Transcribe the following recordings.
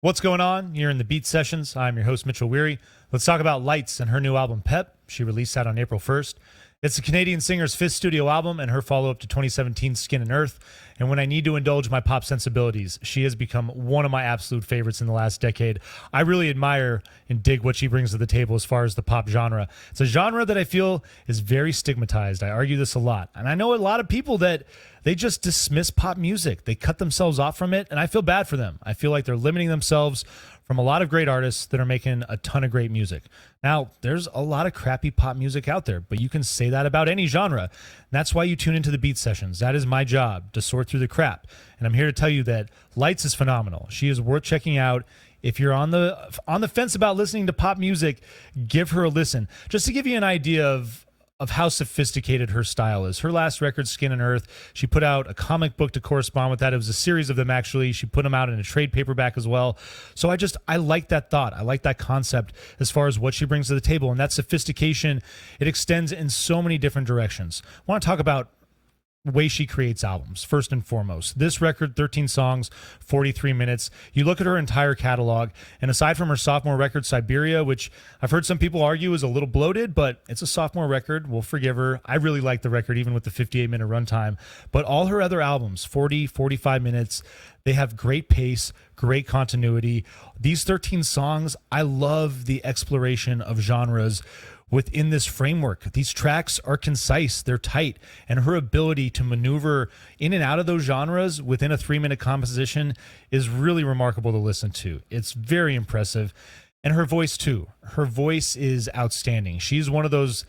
What's going on? You're in the Beat Sessions. I'm your host, Mitchell Weary. Let's talk about Lights and her new album, PEP. She released that on April 1st. It's the Canadian singer's fifth studio album and her follow-up to 2017's Skin and Earth. And when I need to indulge my pop sensibilities, she has become one of my absolute favorites in the last decade. I really admire and dig what she brings to the table as far as the pop genre. It's a genre that I feel is very stigmatized. I argue this a lot. And I know a lot of people that they just dismiss pop music. They cut themselves off from it, and I feel bad for them. I feel like they're limiting themselves from a lot of great artists that are making a ton of great music. Now, there's a lot of crappy pop music out there, but you can say that about any genre. And that's why you tune into the Beat Sessions. That is my job, to sort through the crap. And I'm here to tell you that Lights is phenomenal. She is worth checking out. If you're on the fence about listening to pop music, give her a listen. Just to give you an idea of how sophisticated her style is. Her last record, Skin and Earth, she put out a comic book to correspond with that. It was a series of them, actually. She put them out in a trade paperback as well. So I like that thought. I like that concept as far as what she brings to the table. And that sophistication, it extends in so many different directions. I want to talk about way she creates albums, first and foremost. This record, 13 songs, 43 minutes. You look at her entire catalog, and aside from her sophomore record, Siberia, which I've heard some people argue is a little bloated, but it's a sophomore record. We'll forgive her. I really like the record, even with the 58-minute runtime. But all her other albums, 40, 45 minutes, they have great pace, great continuity. These 13 songs, I love the exploration of genres within this framework. These tracks are concise, they're tight, and her ability to maneuver in and out of those genres within a 3-minute composition is really remarkable to listen to. It's very impressive. And her voice too. Her voice is outstanding. She has one of those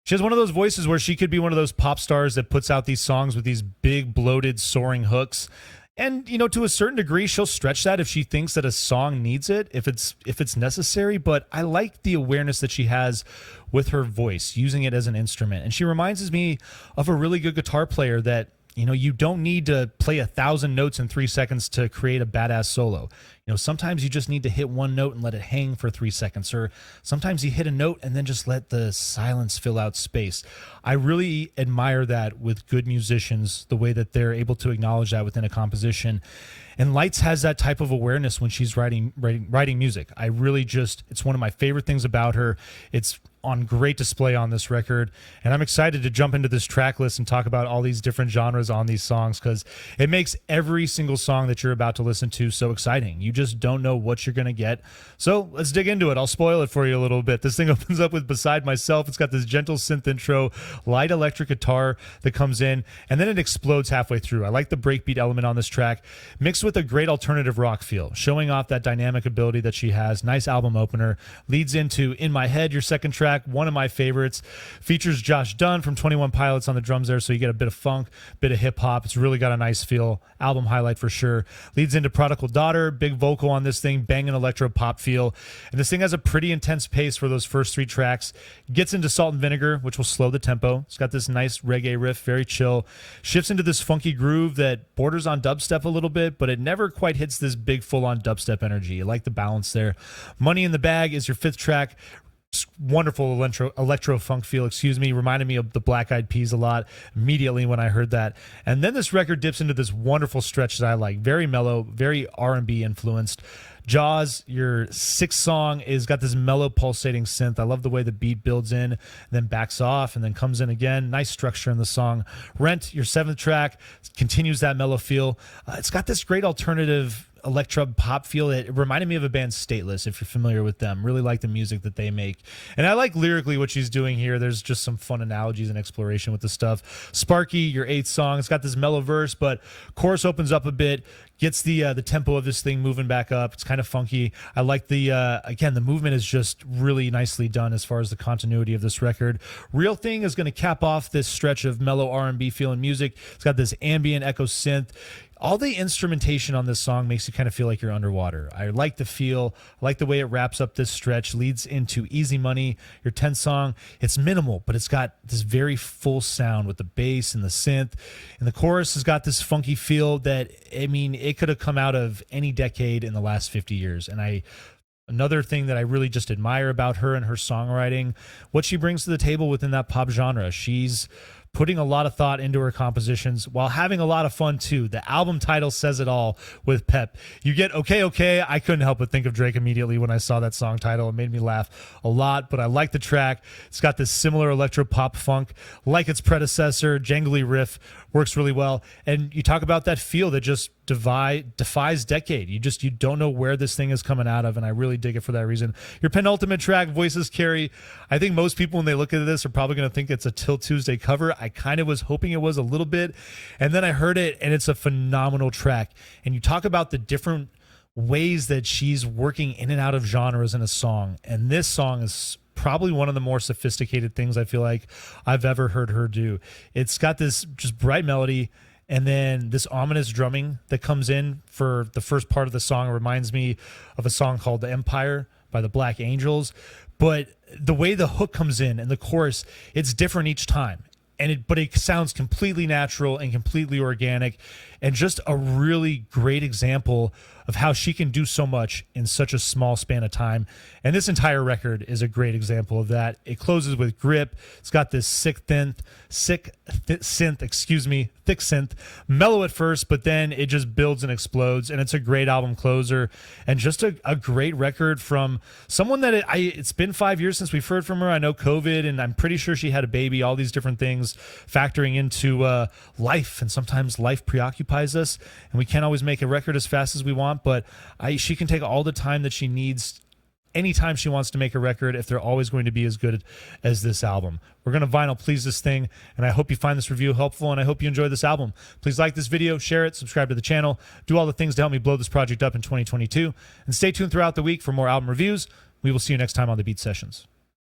voices where she could be one of those pop stars that puts out these songs with these big, bloated, soaring hooks. And, to a certain degree, she'll stretch that if she thinks that a song needs it, if it's necessary. But I like the awareness that she has with her voice, using it as an instrument. And she reminds me of a really good guitar player that, you don't need to play 1,000 notes in 3 seconds to create a badass solo. Sometimes you just need to hit one note and let it hang for 3 seconds, or sometimes you hit a note and then just let the silence fill out space. I really admire that with good musicians, the way that they're able to acknowledge that within a composition. And Lights has that type of awareness when she's writing music. It's one of my favorite things about her. It's on great display on this record, and I'm excited to jump into this track list and talk about all these different genres on these songs, because it makes every single song that you're about to listen to so exciting. You just don't know what you're going to get. So let's dig into it. I'll spoil it for you a little bit. This thing opens up with Beside Myself. It's got this gentle synth intro, light electric guitar that comes in, and then it explodes halfway through. I like the breakbeat element on this track, mixed with a great alternative rock feel, showing off that dynamic ability that she has. Nice album opener. Leads into In My Head, your second track, one of my favorites. Features Josh Dunn from 21 Pilots on the drums there, so you get a bit of funk, bit of hip-hop. It's really got a nice feel. Album highlight for sure. Leads into Prodigal Daughter, big vocal on this thing, banging electro-pop feel. And this thing has a pretty intense pace for those first 3 tracks. Gets into Salt and Vinegar, which will slow the tempo. It's got this nice reggae riff, very chill. Shifts into this funky groove that borders on dubstep a little bit, but it never quite hits this big full-on dubstep energy. I like the balance there. Money in the Bag is your 5th track. Wonderful electro funk feel, reminded me of the Black Eyed Peas a lot immediately when I heard that. And then this record dips into this wonderful stretch that I like, very mellow, very R&B influenced. Jaws, your 6th song, is got this mellow pulsating synth. I love the way the beat builds in, then backs off, and then comes in again. Nice structure in the song. Rent, your 7th track, continues that mellow feel. It's got this great alternative electro pop feel. It reminded me of a band, Stateless, if you're familiar with them. Really like the music that they make. And I like lyrically what she's doing here. There's just some fun analogies and exploration with the stuff. Sparky, your 8th song, it's got this mellow verse, but chorus opens up a bit, gets the tempo of this thing moving back up. It's kind of funky. I like again, the movement is just really nicely done as far as the continuity of this record. Real Thing is going to cap off this stretch of mellow R&B feeling music. It's got this ambient echo synth. All the instrumentation on this song makes you kind of feel like you're underwater. I like the feel. I like the way it wraps up this stretch, leads into Easy Money, your 10th song. It's minimal, but it's got this very full sound with the bass and the synth. And the chorus has got this funky feel that, it could have come out of any decade in the last 50 years. And another thing that I really just admire about her and her songwriting, what she brings to the table within that pop genre. She's putting a lot of thought into her compositions while having a lot of fun too. The album title says it all with PEP. You get Okay, Okay. I couldn't help but think of Drake immediately when I saw that song title. It made me laugh a lot, but I like the track. It's got this similar electro pop funk like its predecessor. Jangly riff works really well. And you talk about that feel that just defies decade. You don't know where this thing is coming out of, and I really dig it for that reason. Your penultimate track, Voices Carry. I think most people when they look at this are probably going to think it's a Till Tuesday cover. I kind of was hoping it was a little bit, and then I heard it and it's a phenomenal track. And you talk about the different ways that she's working in and out of genres in a song, and this song is probably one of the more sophisticated things I feel like I've ever heard her do. It's got this just bright melody, and then this ominous drumming that comes in for the first part of the song. It reminds me of a song called The Empire by the Black Angels. But the way the hook comes in and the chorus, it's different each time. But it sounds completely natural and completely organic, and just a really great example of how she can do so much in such a small span of time. And this entire record is a great example of that. It closes with Grip. It's got this thick synth, mellow at first, but then it just builds and explodes, and it's a great album closer, and just a great record from someone that it's been 5 years since we've heard from her. I know COVID, and I'm pretty sure she had a baby, all these different things factoring into life, and sometimes life preoccupies us, and we can't always make a record as fast as we want, but she can take all the time that she needs anytime she wants to make a record if they're always going to be as good as this album. We're going to vinyl please this thing, and I hope you find this review helpful, and I hope you enjoy this album. Please like this video, share it, subscribe to the channel, do all the things to help me blow this project up in 2022, and stay tuned throughout the week for more album reviews. We will see you next time on The Beat Sessions.